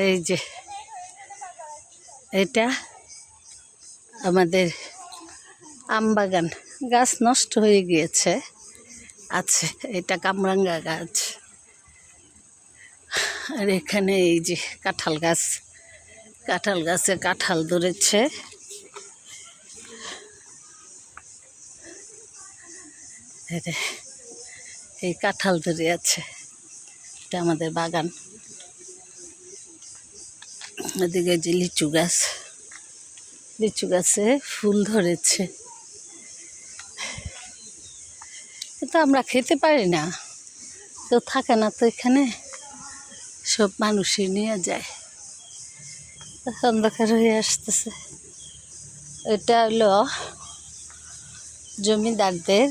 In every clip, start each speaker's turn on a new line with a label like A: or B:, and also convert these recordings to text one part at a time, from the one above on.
A: এই যে এটা আমাদের আমবাগান, গাছ নষ্ট হয়ে গিয়েছে, আছে এটা কামরাঙ্গা গাছ। আর এখানে এই যে কাঁঠাল গাছ, কাঁঠাল গাছে কাঁঠাল ধরেছে। এই কাঁঠাল ধরে আছে, এটা আমাদের বাগান। এদিকে যে লিচু গাছ, লিচু গাছে ফুল ধরেছে, কিন্তু আমরা খেতে পারি না, কেউ থাকে না তো এখানে, সব মানুষই নিয়ে যায়। অন্ধকার হয়ে আসতেছে। এটা হলো জমিদারদের,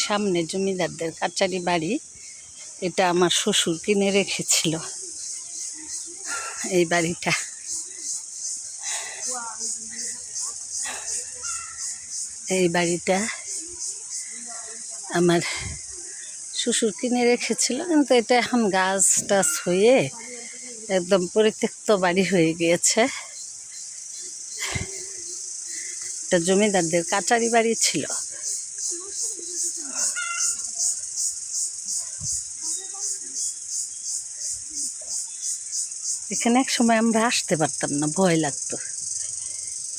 A: সামনে জমিদারদের কাচারি বাড়ি। এটা আমার শ্বশুর কিনে রেখেছিল এই বাড়িটা। এই বাড়িটা আমার শ্বশুর কিনে রেখেছিল, কিন্তু এটা এখন গাছ টাছ হয়ে একদম পরিত্যক্ত বাড়ি হয়ে গিয়েছে। এটা জমিদারদের কাচারি বাড়ি ছিল। এখানে এক সময় আমরা আসতে পারতাম না, ভয় লাগতো।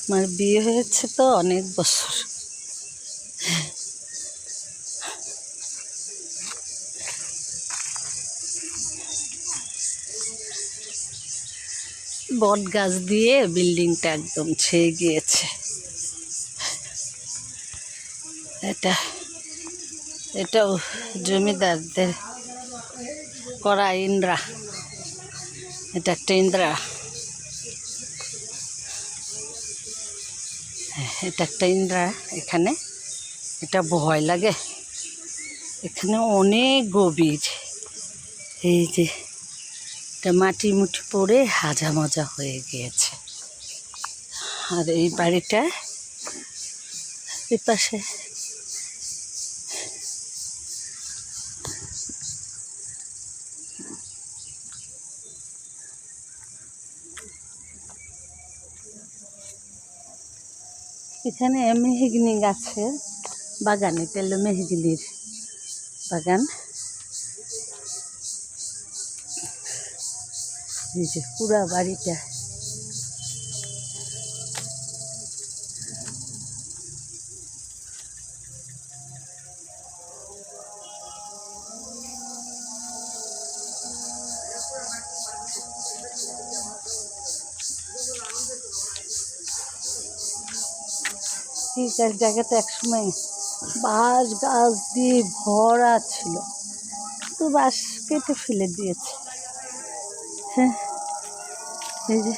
A: আমার বিয়ে হয়েছে তো অনেক বছর। বট গাছ দিয়ে বিল্ডিংটা একদম ছেয়ে গিয়েছে। এটাও জমিদারদের করা ইন্দ্রা, এটা একটা ইন্দ্রা, এটা একটা ইন্দ্রা। এখানে এটা ভয় লাগে, এখানে অনেক গভীর। এই যে এটা মাটি মুটি পড়ে হাজা মজা হয়ে গিয়েছে। আর এই বাড়িটা এই পাশে এখানে মেহগিনি গাছের বাগান, এটা হলো মেহগিনির বাগান। এই যে পুরা বাড়িটা এই জায়গাটা একসময় বাঁশ গাছ দিয়ে ভরা ছিল, তো বাঁশ কেটে ফেলে দিয়েছে। হ্যাঁ, এই যে